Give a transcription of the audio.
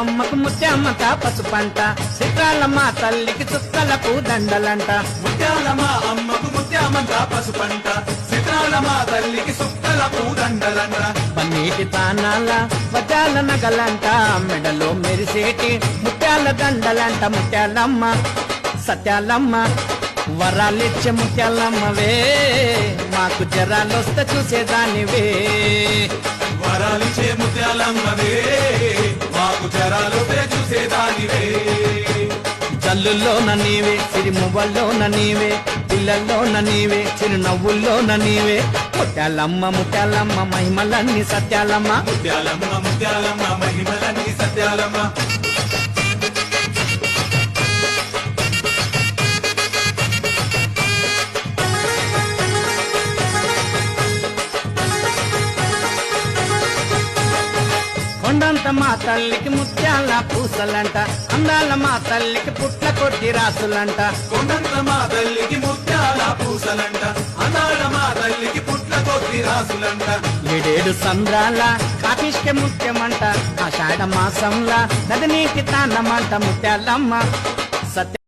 అమ్మకు ముత్యమ్మత పసుపంట, చిత్రాలమ్మ తల్లికి చుక్కలకు దండలంట. ముత్యాలమ్మ అమ్మకు ముత్యామంత పసుపంట, చిత్రాలమ్మ తల్లికి సుక్కలకు దండలంట. పన్నీటి తానాల వజాల నగలంట, మెడలో మెరిసేటి ముత్యాల దండలంట. ముత్యాలమ్మ సత్యాలమ్మ వరాలిచ్చే ముత్యాలమ్మవే, మాకు జరాలొస్తే చూసేదానివే. వరాలిచ్చే ముత్యాలమ్మవే, మాకు జరాలొస్తే చూసేదానివే. జల్లుల్లోన నీవే, సిరిమువ్వల్లోన నీవే, పిల్లల్లోన నీవే, చిరునవ్వుల్లోన నీవే. ముత్యాలమ్మ ముత్యాలమ్మ మహిమలన్నీ సత్యాలమ్మ. ముత్యాలమ్మ ముత్యాలమ్మ మహిమలన్నీ సత్యాలమ్మ. కొండంత మా తల్లికి ముత్యాల పూసలంట, అందాల మా తల్లికి పుట్ల కొట్టి రాసులంట. కొండంత మా తల్లికి ముత్యాల పూసలంట, అనాడ మా తల్లికి పుట్ల కొద్ది రాసులంట. ఏడేడు సంద్రాల కాపిష్కే ముత్యమంట, ఆషాఢ మాసంలా నది నీటి తానమంట. ముత్యాలమ్మ సత్య